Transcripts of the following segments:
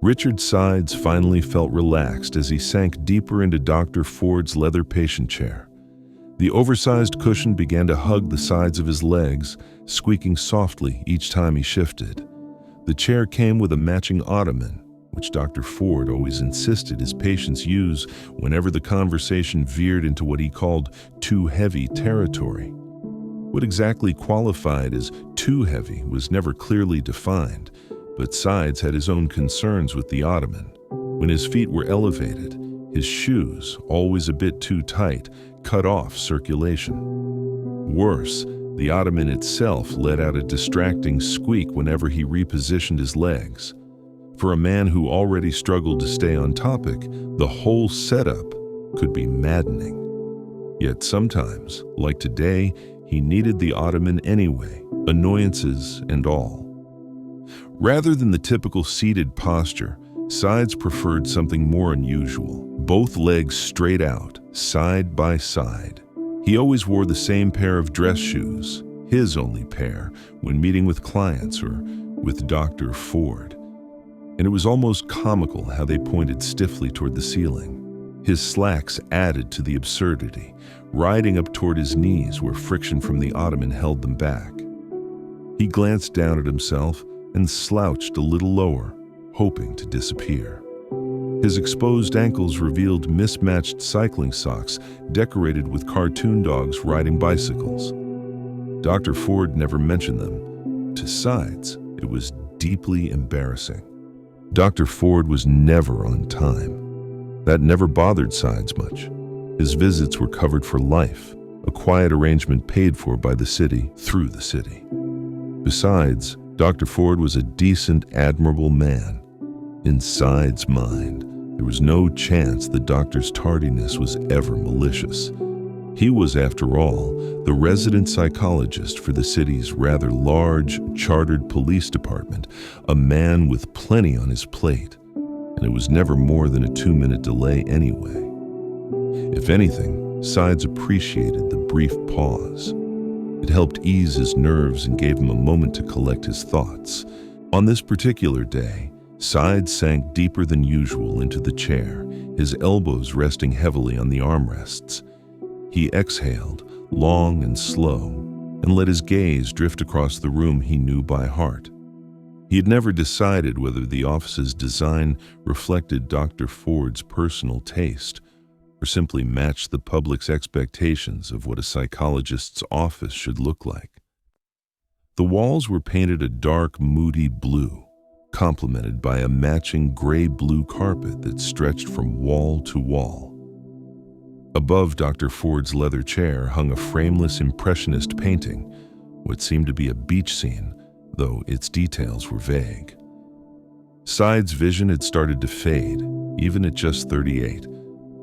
Richard Sides finally felt relaxed as he sank deeper into Dr. Ford's leather patient chair. The oversized cushion began to hug the sides of his legs, squeaking softly each time he shifted. The chair came with a matching ottoman, which Dr. Ford always insisted his patients use whenever the conversation veered into what he called too heavy territory. What exactly qualified as too heavy was never clearly defined, but Sides had his own concerns with the ottoman. When his feet were elevated, his shoes, always a bit too tight, cut off circulation. Worse, the ottoman itself let out a distracting squeak whenever he repositioned his legs. For a man who already struggled to stay on topic, the whole setup could be maddening. Yet sometimes, like today, he needed the ottoman anyway, annoyances and all. Rather than the typical seated posture, Sides preferred something more unusual, both legs straight out, side by side. He always wore the same pair of dress shoes, his only pair, when meeting with clients or with Dr. Ford. And it was almost comical how they pointed stiffly toward the ceiling. His slacks added to the absurdity, riding up toward his knees where friction from the ottoman held them back. He glanced down at himself and slouched a little lower, hoping to disappear. His exposed ankles revealed mismatched cycling socks decorated with cartoon dogs riding bicycles. Dr. Ford never mentioned them. To Sides, it was deeply embarrassing. Dr. Ford was never on time. That never bothered Sides much. His visits were covered for life, a quiet arrangement paid for by the city through the city. Besides, Dr. Ford was a decent, admirable man. In Sides' mind, there was no chance the doctor's tardiness was ever malicious. He was, after all, the resident psychologist for the city's rather large, chartered police department, a man with plenty on his plate, and it was never more than a 2-minute delay anyway. If anything, Sides appreciated the brief pause. It helped ease his nerves and gave him a moment to collect his thoughts. On this particular day, Sides sank deeper than usual into the chair, his elbows resting heavily on the armrests. He exhaled, long and slow, and let his gaze drift across the room he knew by heart. He had never decided whether the office's design reflected Dr. Ford's personal taste, or simply matched the public's expectations of what a psychologist's office should look like. The walls were painted a dark, moody blue, complemented by a matching gray-blue carpet that stretched from wall to wall. Above Dr. Ford's leather chair hung a frameless impressionist painting, what seemed to be a beach scene, though its details were vague. Sides' vision had started to fade, even at just 38,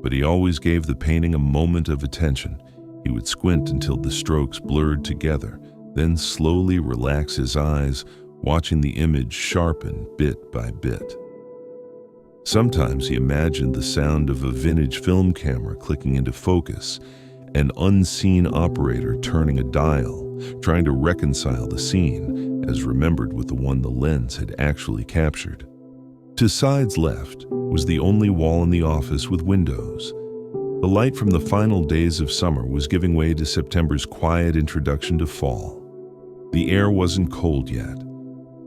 but he always gave the painting a moment of attention. He would squint until the strokes blurred together, then slowly relax his eyes, watching the image sharpen bit by bit. Sometimes he imagined the sound of a vintage film camera clicking into focus, an unseen operator turning a dial, trying to reconcile the scene as remembered with the one the lens had actually captured. To Sides' left was the only wall in the office with windows. The light from the final days of summer was giving way to September's quiet introduction to fall. The air wasn't cold yet,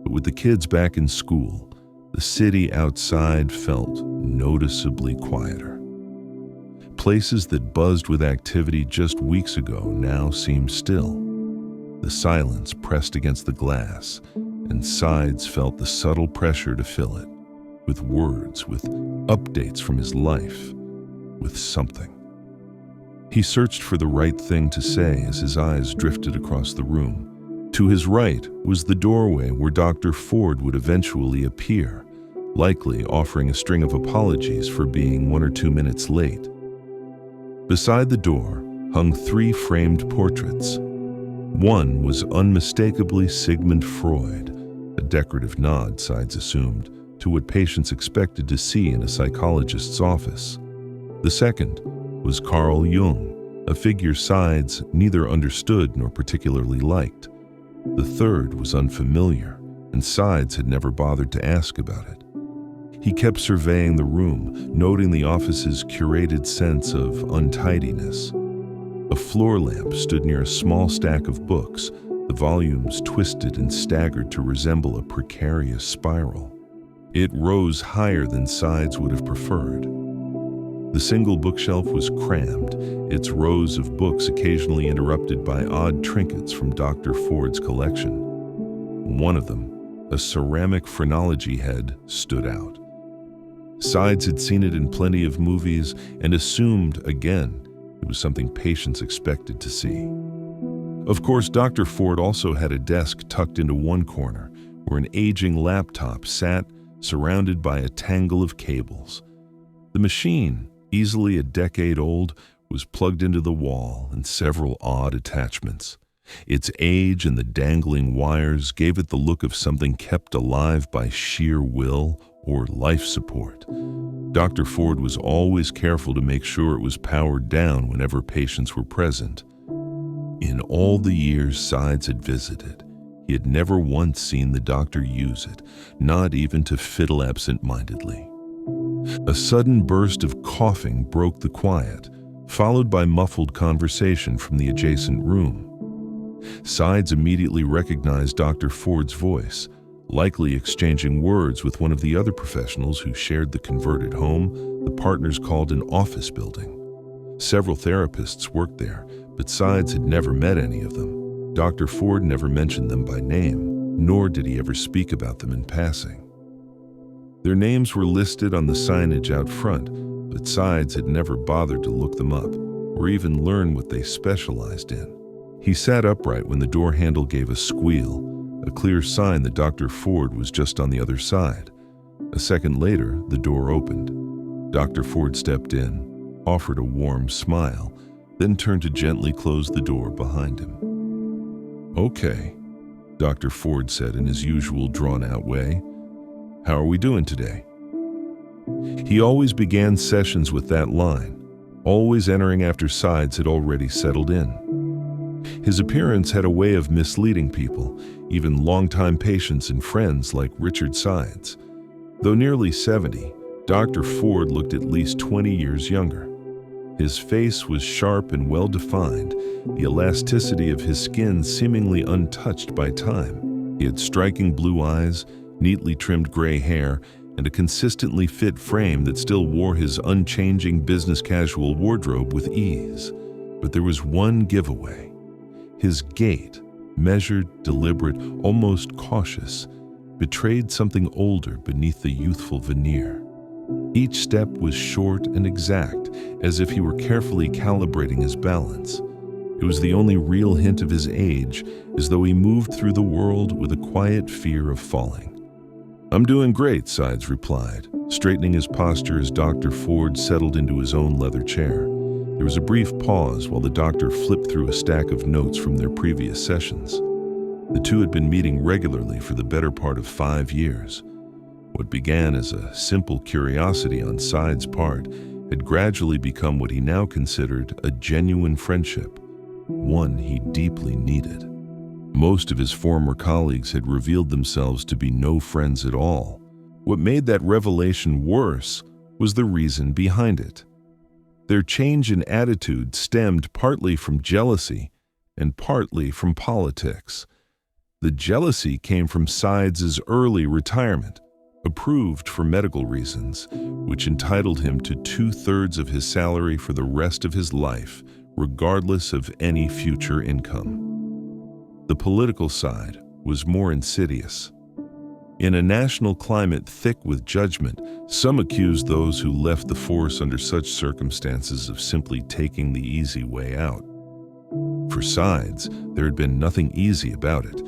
but with the kids back in school, the city outside felt noticeably quieter. Places that buzzed with activity just weeks ago now seemed still. The silence pressed against the glass, and Sides felt the subtle pressure to fill it, with words, with updates from his life, with something. He searched for the right thing to say as his eyes drifted across the room. To his right was the doorway where Dr. Ford would eventually appear, likely offering a string of apologies for being 1 or 2 minutes late. Beside the door hung 3 framed portraits. One was unmistakably Sigmund Freud, a decorative nod, Sides assumed, to what patients expected to see in a psychologist's office. The second was Carl Jung, a figure Sides neither understood nor particularly liked. The third was unfamiliar, and Sides had never bothered to ask about it. He kept surveying the room, noting the office's curated sense of untidiness. A floor lamp stood near a small stack of books, the volumes twisted and staggered to resemble a precarious spiral. It rose higher than Sides would have preferred. The single bookshelf was crammed, its rows of books occasionally interrupted by odd trinkets from Dr. Ford's collection. One of them, a ceramic phrenology head, stood out. Sides had seen it in plenty of movies and assumed, again, it was something patients expected to see. Of course, Dr. Ford also had a desk tucked into one corner, where an aging laptop sat, surrounded by a tangle of cables. The machine, easily a decade old, was plugged into the wall in several odd attachments. Its age and the dangling wires gave it the look of something kept alive by sheer will or life support. Dr. Ford was always careful to make sure it was powered down whenever patients were present. In all the years Sides had visited, he had never once seen the doctor use it, not even to fiddle absent-mindedly. A sudden burst of coughing broke the quiet, followed by muffled conversation from the adjacent room. Sides immediately recognized Dr. Ford's voice, likely exchanging words with one of the other professionals who shared the converted home the partners called an office building. Several therapists worked there, but Sides had never met any of them. Dr. Ford never mentioned them by name, nor did he ever speak about them in passing. Their names were listed on the signage out front, but Sides had never bothered to look them up or even learn what they specialized in. He sat upright when the door handle gave a squeal, a clear sign that Dr. Ford was just on the other side. A second later, the door opened. Dr. Ford stepped in, offered a warm smile, then turned to gently close the door behind him. "Okay," Dr. Ford said in his usual drawn-out way. "How are we doing today?" He always began sessions with that line, always entering after Sides had already settled in. His appearance had a way of misleading people, even longtime patients and friends like Richard Sides. Though nearly 70, Dr. Ford looked at least 20 years younger. His face was sharp and well-defined, the elasticity of his skin seemingly untouched by time. He had striking blue eyes, neatly trimmed gray hair, and a consistently fit frame that still wore his unchanging business-casual wardrobe with ease. But there was one giveaway. His gait, measured, deliberate, almost cautious, betrayed something older beneath the youthful veneer. Each step was short and exact, as if he were carefully calibrating his balance. It was the only real hint of his age, as though he moved through the world with a quiet fear of falling. "I'm doing great," Sides replied, straightening his posture as Dr. Ford settled into his own leather chair. There was a brief pause while the doctor flipped through a stack of notes from their previous sessions. The two had been meeting regularly for the better part of 5 years. What began as a simple curiosity on Sides' part had gradually become what he now considered a genuine friendship, one he deeply needed. Most of his former colleagues had revealed themselves to be no friends at all. What made that revelation worse was the reason behind it. Their change in attitude stemmed partly from jealousy and partly from politics. The jealousy came from Sides' early retirement, approved for medical reasons, which entitled him to 2/3 of his salary for the rest of his life, regardless of any future income. The political side was more insidious. In a national climate thick with judgment, some accused those who left the force under such circumstances of simply taking the easy way out. For Sides, there had been nothing easy about it.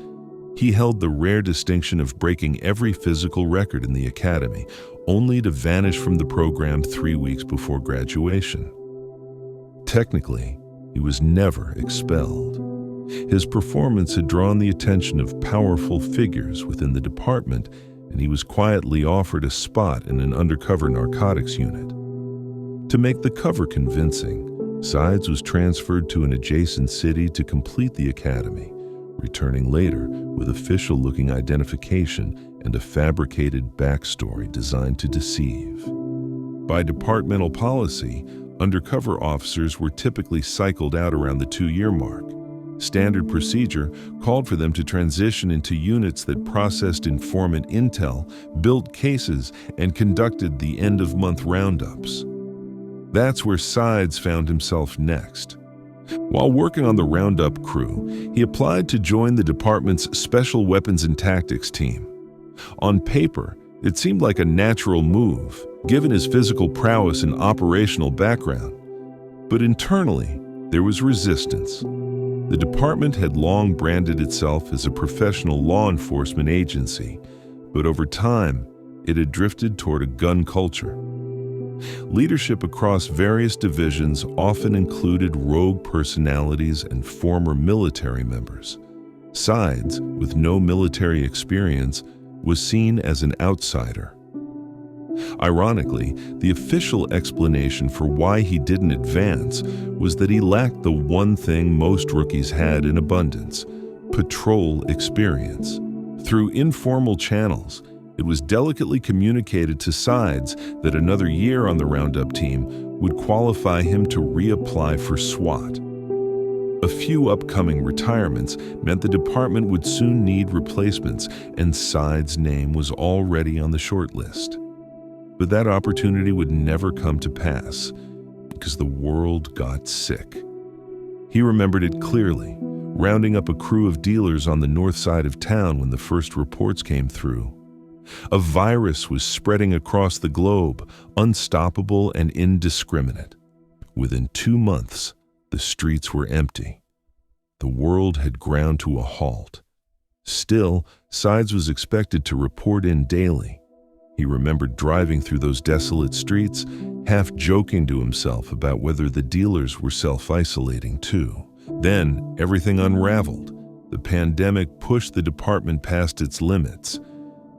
He held the rare distinction of breaking every physical record in the academy, only to vanish from the program 3 weeks before graduation. Technically, he was never expelled. His performance had drawn the attention of powerful figures within the department, and he was quietly offered a spot in an undercover narcotics unit. To make the cover convincing, Sides was transferred to an adjacent city to complete the academy, returning later with official-looking identification and a fabricated backstory designed to deceive. By departmental policy, undercover officers were typically cycled out around the 2-year mark. Standard procedure called for them to transition into units that processed informant intel, built cases, and conducted the end-of-month roundups. That's where Sides found himself next. While working on the roundup crew, he applied to join the department's Special Weapons and Tactics team. On paper, it seemed like a natural move, given his physical prowess and operational background. But internally, there was resistance. The department had long branded itself as a professional law enforcement agency, but over time, it had drifted toward a gun culture. Leadership across various divisions often included rogue personalities and former military members. Sides, with no military experience, was seen as an outsider. Ironically, the official explanation for why he didn't advance was that he lacked the one thing most rookies had in abundance: patrol experience. Through informal channels, it was delicately communicated to Sides that another year on the roundup team would qualify him to reapply for SWAT. A few upcoming retirements meant the department would soon need replacements, and Sides' name was already on the short list. But that opportunity would never come to pass because the world got sick. He remembered it clearly, rounding up a crew of dealers on the north side of town when the first reports came through. A virus was spreading across the globe, unstoppable and indiscriminate. Within 2 months, the streets were empty. The world had ground to a halt. Still, Sides was expected to report in daily. He remembered driving through those desolate streets, half joking to himself about whether the dealers were self-isolating too. Then, everything unraveled. The pandemic pushed the department past its limits.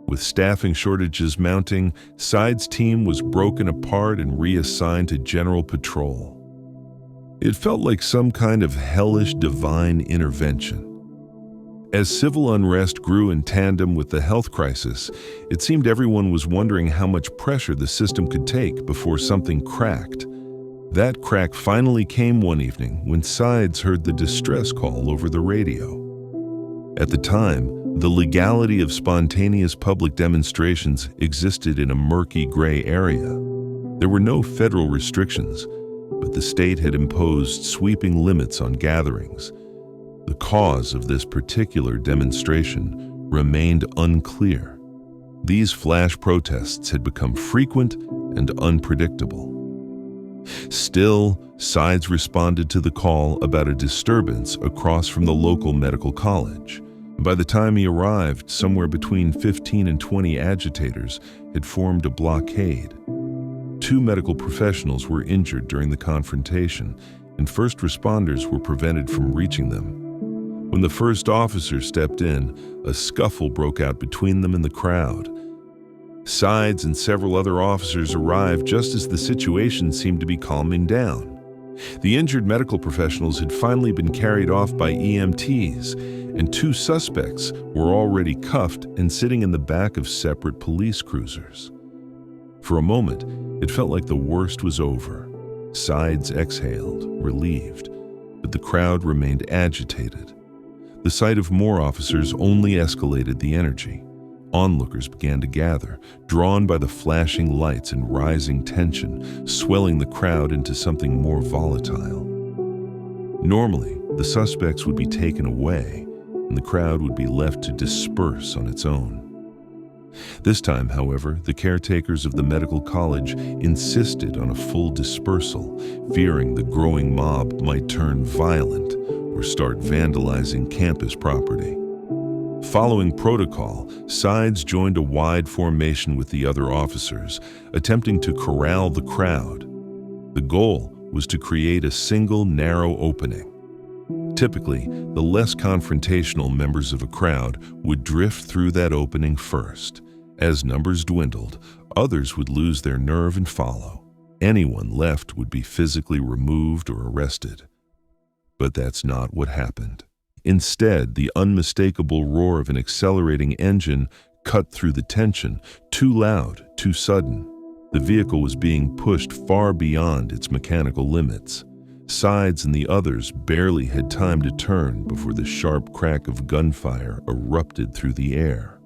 With staffing shortages mounting, Sides' team was broken apart and reassigned to general patrol. It felt like some kind of hellish divine intervention. As civil unrest grew in tandem with the health crisis, it seemed everyone was wondering how much pressure the system could take before something cracked. That crack finally came one evening when Sides heard the distress call over the radio. At the time, the legality of spontaneous public demonstrations existed in a murky gray area. There were no federal restrictions, but the state had imposed sweeping limits on gatherings. The cause of this particular demonstration remained unclear. These flash protests had become frequent and unpredictable. Still, Sides responded to the call about a disturbance across from the local medical college. By the time he arrived, somewhere between 15 and 20 agitators had formed a blockade. 2 medical professionals were injured during the confrontation, and first responders were prevented from reaching them. When the first officer stepped in, a scuffle broke out between them and the crowd. Sides and several other officers arrived just as the situation seemed to be calming down. The injured medical professionals had finally been carried off by EMTs, and 2 suspects were already cuffed and sitting in the back of separate police cruisers. For a moment, it felt like the worst was over. Sides exhaled, relieved, but the crowd remained agitated. The sight of more officers only escalated the energy. Onlookers began to gather, drawn by the flashing lights and rising tension, swelling the crowd into something more volatile. Normally, the suspects would be taken away, and the crowd would be left to disperse on its own. This time, however, the caretakers of the medical college insisted on a full dispersal, fearing the growing mob might turn violent or start vandalizing campus property. Following protocol, Sides joined a wide formation with the other officers, attempting to corral the crowd. The goal was to create a single narrow opening. Typically, the less confrontational members of a crowd would drift through that opening first. As numbers dwindled, others would lose their nerve and follow. Anyone left would be physically removed or arrested. But that's not what happened. Instead, the unmistakable roar of an accelerating engine cut through the tension, too loud, too sudden. The vehicle was being pushed far beyond its mechanical limits. Sides and the others barely had time to turn before the sharp crack of gunfire erupted through the air.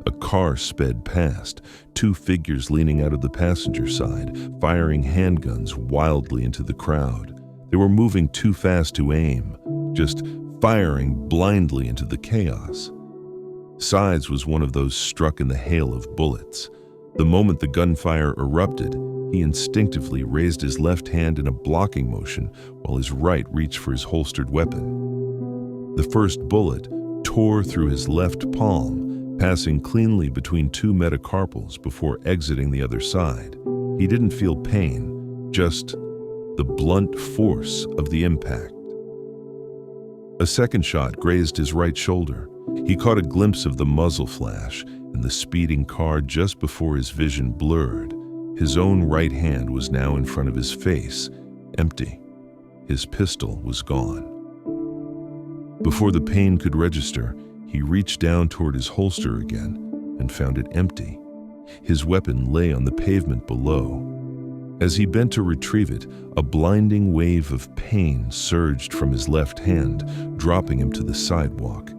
A car sped past, two figures leaning out of the passenger side, firing handguns wildly into the crowd. They were moving too fast to aim, just firing blindly into the chaos. Sides was one of those struck in the hail of bullets. The moment the gunfire erupted, he instinctively raised his left hand in a blocking motion while his right reached for his holstered weapon. The first bullet tore through his left palm, passing cleanly between two metacarpals before exiting the other side. He didn't feel pain, just the blunt force of the impact. A second shot grazed his right shoulder. He caught a glimpse of the muzzle flash and the speeding car just before his vision blurred. His own right hand was now in front of his face, empty. His pistol was gone. Before the pain could register, he reached down toward his holster again and found it empty. His weapon lay on the pavement below. As he bent to retrieve it, a blinding wave of pain surged from his left hand, dropping him to the sidewalk.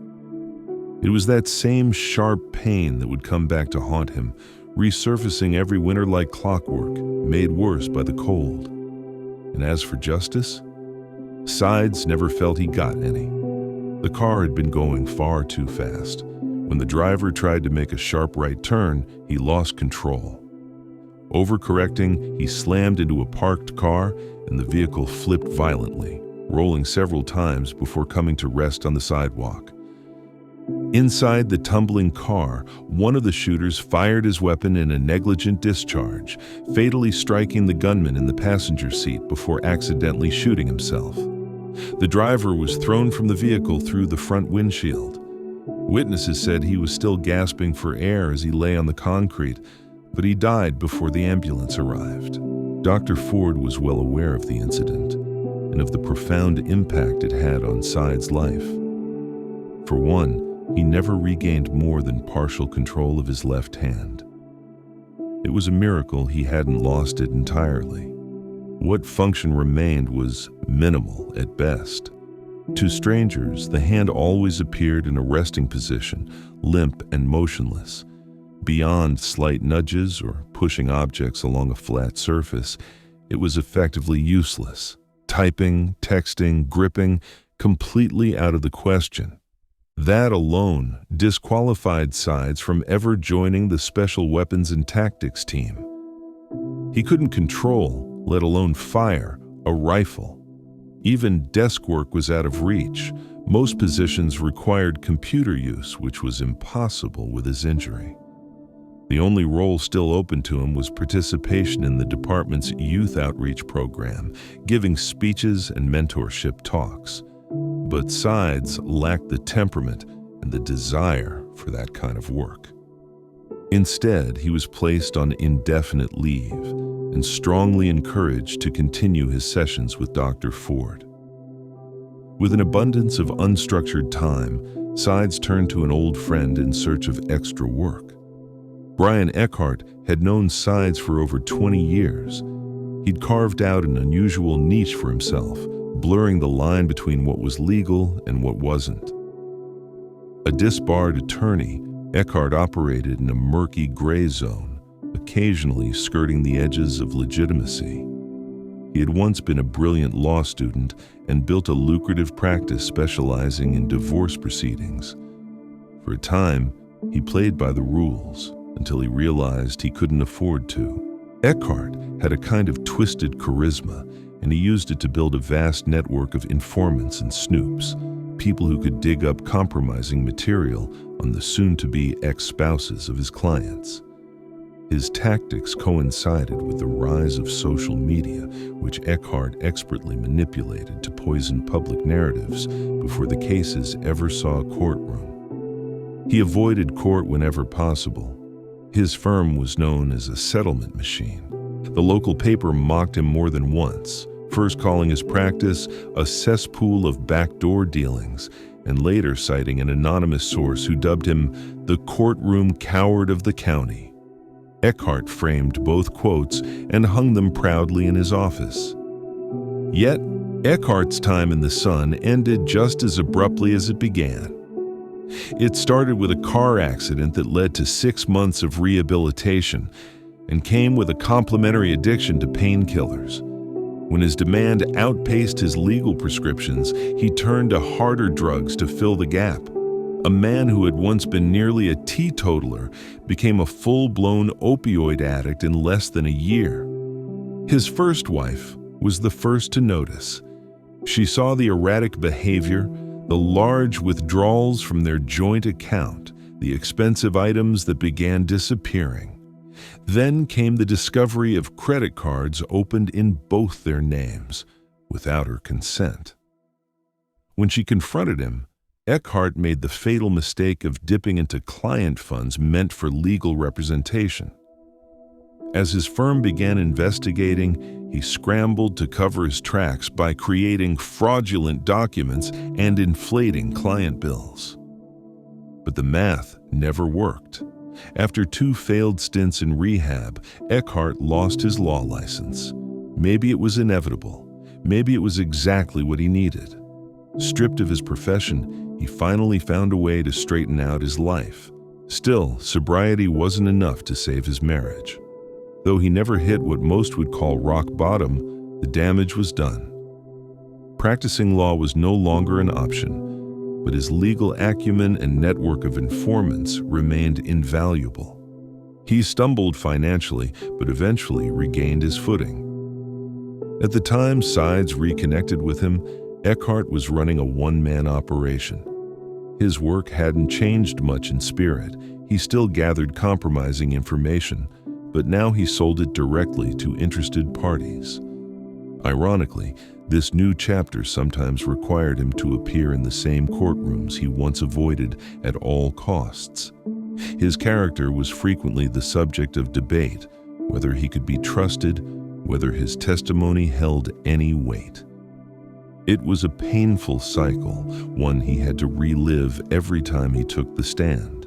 It was that same sharp pain that would come back to haunt him, resurfacing every winter like clockwork, made worse by the cold. And as for justice, Sides never felt he got any. The car had been going far too fast. When the driver tried to make a sharp right turn, he lost control. Overcorrecting, he slammed into a parked car, and the vehicle flipped violently, rolling several times before coming to rest on the sidewalk. Inside the tumbling car, one of the shooters fired his weapon in a negligent discharge, fatally striking the gunman in the passenger seat before accidentally shooting himself. The driver was thrown from the vehicle through the front windshield. Witnesses said he was still gasping for air as he lay on the concrete, but he died before the ambulance arrived. Dr. Ford was well aware of the incident and of the profound impact it had on Sides' life. For one, he never regained more than partial control of his left hand. It was a miracle he hadn't lost it entirely. What function remained was minimal at best. To strangers, the hand always appeared in a resting position, limp and motionless. Beyond slight nudges or pushing objects along a flat surface, it was effectively useless. Typing, texting, gripping, completely out of the question. That alone disqualified Sides from ever joining the Special Weapons and Tactics team. He couldn't control, let alone fire, a rifle. Even desk work was out of reach. Most positions required computer use, which was impossible with his injury. The only role still open to him was participation in the department's youth outreach program, giving speeches and mentorship talks. But Sides lacked the temperament and the desire for that kind of work. Instead, he was placed on indefinite leave and strongly encouraged to continue his sessions with Dr. Ford. With an abundance of unstructured time, Sides turned to an old friend in search of extra work. Brian Eckhart had known Sides for over 20 years. He'd carved out an unusual niche for himself, blurring the line between what was legal and what wasn't. A disbarred attorney, Eckhart operated in a murky gray zone, occasionally skirting the edges of legitimacy. He had once been a brilliant law student and built a lucrative practice specializing in divorce proceedings. For a time, he played by the rules until he realized he couldn't afford to. Eckhart had a kind of twisted charisma, and he used it to build a vast network of informants and snoops, people who could dig up compromising material on the soon-to-be ex-spouses of his clients. His tactics coincided with the rise of social media, which Eckhart expertly manipulated to poison public narratives before the cases ever saw a courtroom. He avoided court whenever possible. His firm was known as a settlement machine. The local paper mocked him more than once, first calling his practice a cesspool of backdoor dealings, and later citing an anonymous source who dubbed him the courtroom coward of the county. Eckhart framed both quotes and hung them proudly in his office. Yet, Eckhart's time in the sun ended just as abruptly as it began. It started with a car accident that led to 6 months of rehabilitation and came with a complementary addiction to painkillers. When his demand outpaced his legal prescriptions, he turned to harder drugs to fill the gap. A man who had once been nearly a teetotaler became a full-blown opioid addict in less than a year. His first wife was the first to notice. She saw the erratic behavior, the large withdrawals from their joint account, the expensive items that began disappearing. Then came the discovery of credit cards opened in both their names, without her consent. When she confronted him, Eckhart made the fatal mistake of dipping into client funds meant for legal representation. As his firm began investigating, he scrambled to cover his tracks by creating fraudulent documents and inflating client bills. But the math never worked. After 2 failed stints in rehab, Eckhart lost his law license. Maybe it was inevitable. Maybe it was exactly what he needed. Stripped of his profession, he finally found a way to straighten out his life. Still, sobriety wasn't enough to save his marriage. Though he never hit what most would call rock bottom, the damage was done. Practicing law was no longer an option, but his legal acumen and network of informants remained invaluable. He stumbled financially, but eventually regained his footing. At the time Sides reconnected with him, Eckhart was running a one-man operation. His work hadn't changed much in spirit. He still gathered compromising information, but now he sold it directly to interested parties. Ironically, this new chapter sometimes required him to appear in the same courtrooms he once avoided at all costs. His character was frequently the subject of debate, whether he could be trusted, whether his testimony held any weight. It was a painful cycle, one he had to relive every time he took the stand.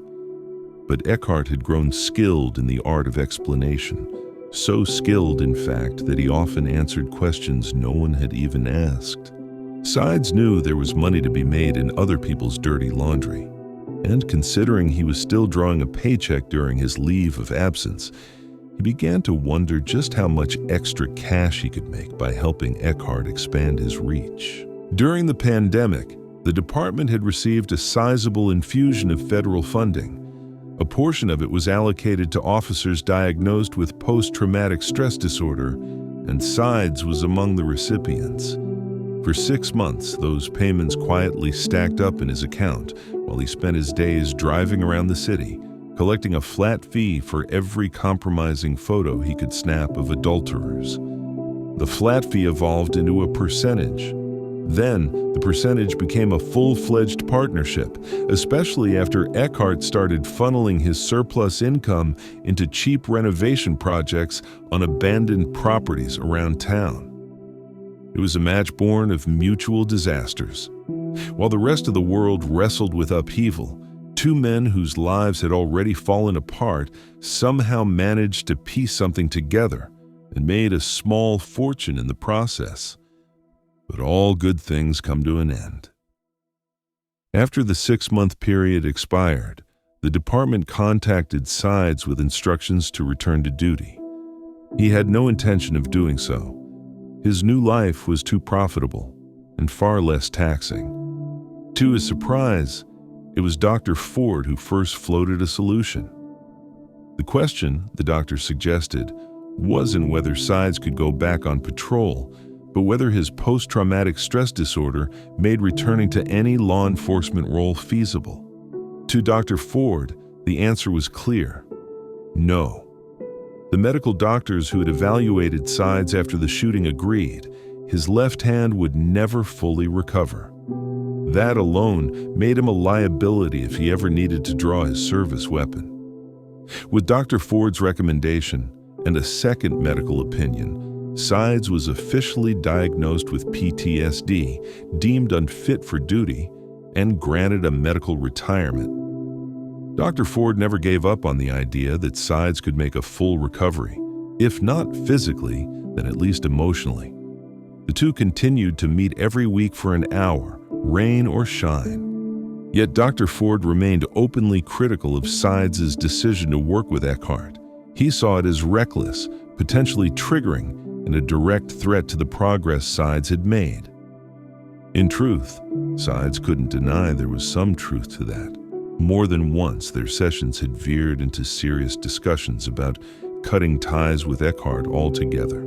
But Eckhart had grown skilled in the art of explanation, so skilled, in fact, that he often answered questions no one had even asked. Sides knew there was money to be made in other people's dirty laundry, and considering he was still drawing a paycheck during his leave of absence, he began to wonder just how much extra cash he could make by helping Eckhart expand his reach. During the pandemic, the department had received a sizable infusion of federal funding. A portion of it was allocated to officers diagnosed with post-traumatic stress disorder, and Sides was among the recipients. For 6 months, those payments quietly stacked up in his account while he spent his days driving around the city, collecting a flat fee for every compromising photo he could snap of adulterers. The flat fee evolved into a percentage. Then, the percentage became a full-fledged partnership, especially after Eckhart started funneling his surplus income into cheap renovation projects on abandoned properties around town. It was a match born of mutual disasters. While the rest of the world wrestled with upheaval, 2 men whose lives had already fallen apart somehow managed to piece something together and made a small fortune in the process. But all good things come to an end. After the 6-month period expired, the department contacted Sides with instructions to return to duty. He had no intention of doing so. His new life was too profitable and far less taxing. To his surprise, it was Dr. Ford who first floated a solution. The question, the doctor suggested, wasn't whether Sides could go back on patrol, but whether his post-traumatic stress disorder made returning to any law enforcement role feasible. To Dr. Ford, the answer was clear: no. The medical doctors who had evaluated Sides after the shooting agreed his left hand would never fully recover. That alone made him a liability if he ever needed to draw his service weapon. With Dr. Ford's recommendation and a second medical opinion, Sides was officially diagnosed with PTSD, deemed unfit for duty, and granted a medical retirement. Dr. Ford never gave up on the idea that Sides could make a full recovery, if not physically, then at least emotionally. The two continued to meet every week for an hour, rain or shine. Yet Dr. Ford remained openly critical of Sides' decision to work with Eckhart. He saw it as reckless, potentially triggering, and a direct threat to the progress Sides had made. In truth, Sides couldn't deny there was some truth to that. More than once, their sessions had veered into serious discussions about cutting ties with Eckhart altogether.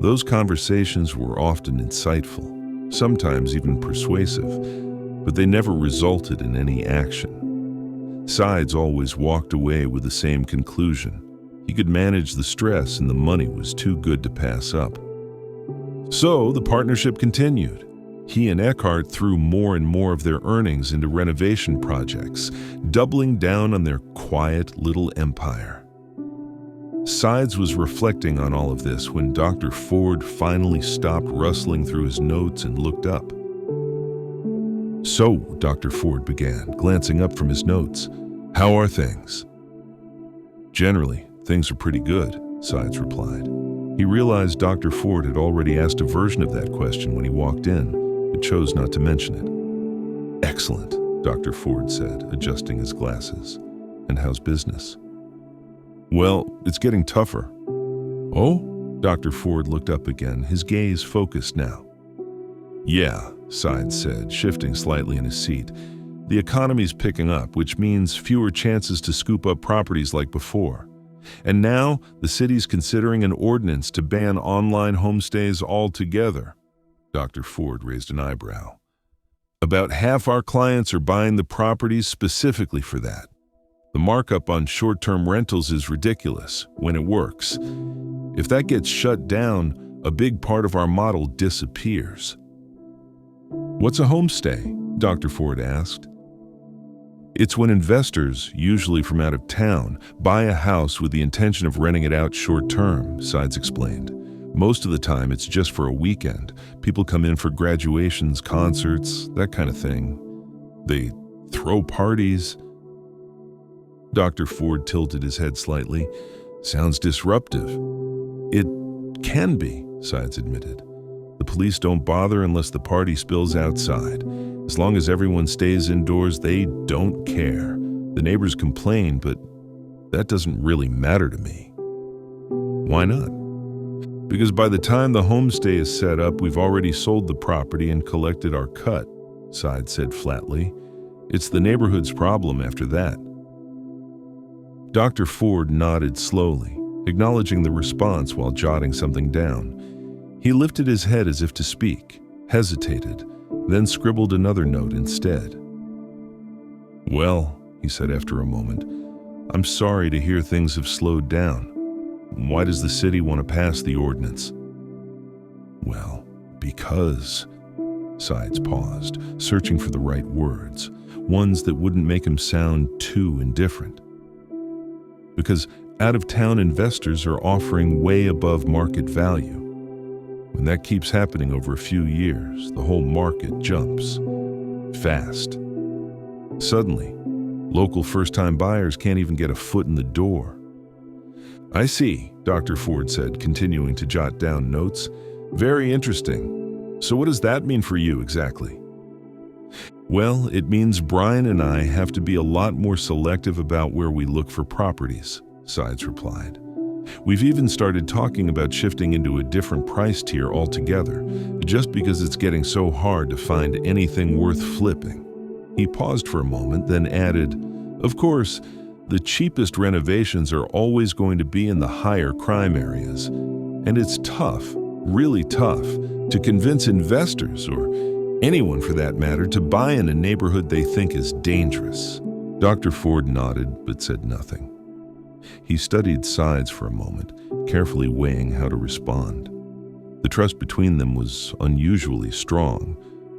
Those conversations were often insightful, sometimes even persuasive, but they never resulted in any action. Sides always walked away with the same conclusion. He could manage the stress and the money was too good to pass up. So the partnership continued. He and Eckhart threw more and more of their earnings into renovation projects, doubling down on their quiet little empire. Sides was reflecting on all of this when Dr. Ford finally stopped rustling through his notes and looked up. "So," Dr. Ford began, glancing up from his notes, "how are things?" "Generally, things are pretty good," Sides replied. He realized Dr. Ford had already asked a version of that question when he walked in, but chose not to mention it. "Excellent," Dr. Ford said, adjusting his glasses. "And how's business?" "Well, it's getting tougher." "Oh?" Dr. Ford looked up again, his gaze focused now. "Yeah," Sides said, shifting slightly in his seat. "The economy's picking up, which means fewer chances to scoop up properties like before. And now, the city's considering an ordinance to ban online homestays altogether." Dr. Ford raised an eyebrow. "About half our clients are buying the properties specifically for that. The markup on short-term rentals is ridiculous when it works. If that gets shut down, a big part of our model disappears." "What's a homestay?" Dr. Ford asked. "It's when investors, usually from out of town, buy a house with the intention of renting it out short-term," Sides explained. "Most of the time, it's just for a weekend. People come in for graduations, concerts, that kind of thing. They throw parties." Dr. Ford tilted his head slightly. "Sounds disruptive." "It can be," Sides admitted. "The police don't bother unless the party spills outside. As long as everyone stays indoors, they don't care. The neighbors complain, but that doesn't really matter to me." "Why not?" "Because by the time the homestay is set up, we've already sold the property and collected our cut," Sides said flatly. "It's the neighborhood's problem after that." Dr. Ford nodded slowly, acknowledging the response while jotting something down. He lifted his head as if to speak, hesitated, then scribbled another note instead. "Well," he said after a moment, "I'm sorry to hear things have slowed down. Why does the city want to pass the ordinance?" "Well, because..." Sides paused, searching for the right words, ones that wouldn't make him sound too indifferent. "Because out-of-town investors are offering way above market value. When that keeps happening over a few years, the whole market jumps. Fast. Suddenly, local first-time buyers can't even get a foot in the door." "I see," Dr. Ford said, continuing to jot down notes. "Very interesting. So what does that mean for you exactly?" "Well, it means Brian and I have to be a lot more selective about where we look for properties," Sides replied. "We've even started talking about shifting into a different price tier altogether, just because it's getting so hard to find anything worth flipping." He paused for a moment, then added, "Of course, the cheapest renovations are always going to be in the higher crime areas, and it's tough, really tough, to convince investors, or anyone for that matter, to buy in a neighborhood they think is dangerous." Dr. Ford nodded but said nothing. He studied Sides for a moment, carefully weighing how to respond. The trust between them was unusually strong,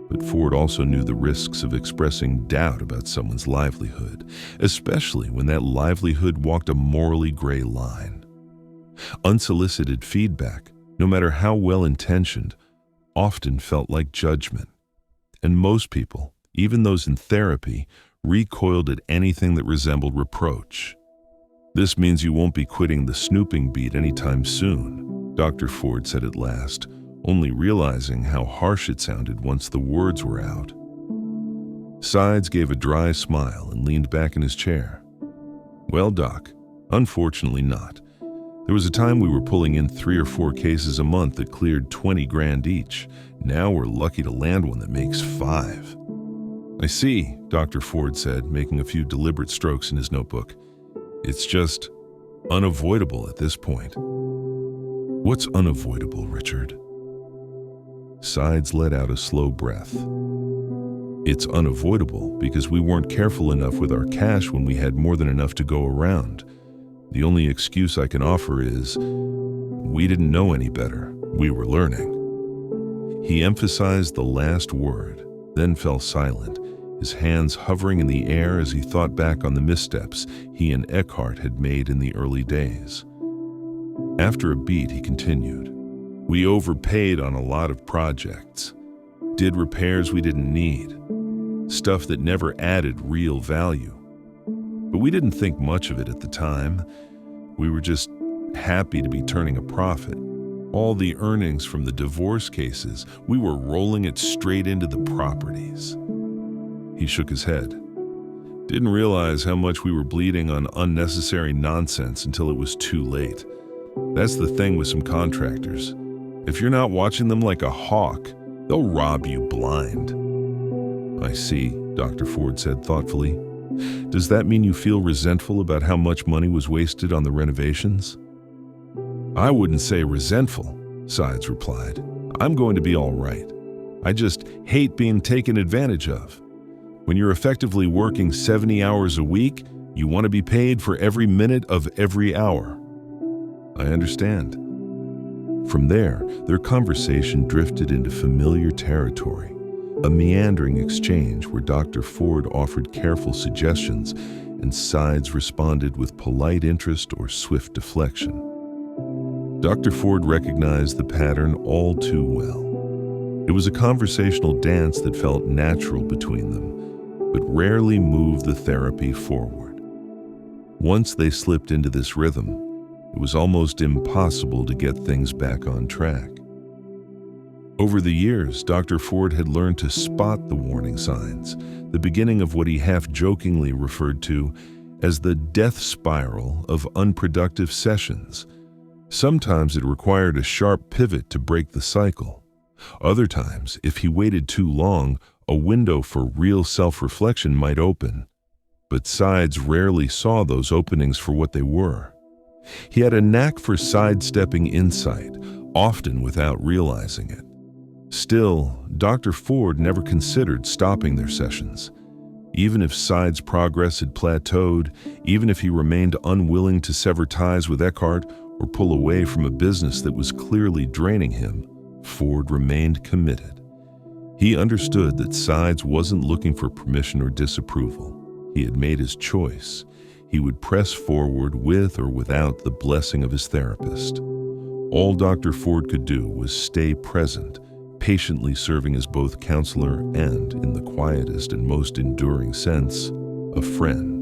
but Ford also knew the risks of expressing doubt about someone's livelihood, especially when that livelihood walked a morally gray line. Unsolicited feedback, no matter how well-intentioned, often felt like judgment. And most people, even those in therapy, recoiled at anything that resembled reproach. "This means you won't be quitting the snooping beat anytime soon," Dr. Ford said at last, only realizing how harsh it sounded once the words were out. Sides gave a dry smile and leaned back in his chair. "Well, Doc, unfortunately not. There was a time we were pulling in 3 or 4 cases a month that cleared 20 grand each. Now we're lucky to land one that makes 5. "I see," Dr. Ford said, making a few deliberate strokes in his notebook. "It's just unavoidable at this point." "What's unavoidable, Richard?" Sides let out a slow breath. "It's unavoidable because we weren't careful enough with our cash when we had more than enough to go around. The only excuse I can offer is, we didn't know any better. We were learning." He emphasized the last word, then fell silent, his hands hovering in the air as he thought back on the missteps he and Eckhart had made in the early days. After a beat, he continued, "We overpaid on a lot of projects, did repairs we didn't need, stuff that never added real value. But we didn't think much of it at the time. We were just happy to be turning a profit. All the earnings from the divorce cases, we were rolling it straight into the properties." He shook his head. "Didn't realize how much we were bleeding on unnecessary nonsense until it was too late. That's the thing with some contractors. If you're not watching them like a hawk, they'll rob you blind." "I see," Dr. Ford said thoughtfully. "Does that mean you feel resentful about how much money was wasted on the renovations?" "I wouldn't say resentful," Sides replied. "I'm going to be all right. I just hate being taken advantage of. When you're effectively working 70 hours a week, you want to be paid for every minute of every hour." "I understand." From there, their conversation drifted into familiar territory, a meandering exchange where Dr. Ford offered careful suggestions and Sides responded with polite interest or swift deflection. Dr. Ford recognized the pattern all too well. It was a conversational dance that felt natural between them, but rarely moved the therapy forward. Once they slipped into this rhythm, it was almost impossible to get things back on track. Over the years, Dr. Ford had learned to spot the warning signs, the beginning of what he half-jokingly referred to as the death spiral of unproductive sessions. Sometimes it required a sharp pivot to break the cycle. Other times, if he waited too long, a window for real self-reflection might open. But Sides rarely saw those openings for what they were. He had a knack for sidestepping insight, often without realizing it. Still, Dr. Ford never considered stopping their sessions. Even if Sides' progress had plateaued, even if he remained unwilling to sever ties with Eckhart or pull away from a business that was clearly draining him, Ford remained committed. He understood that Sides wasn't looking for permission or disapproval. He had made his choice. He would press forward with or without the blessing of his therapist. All Dr. Ford could do was stay present, patiently serving as both counselor and, in the quietest and most enduring sense, a friend.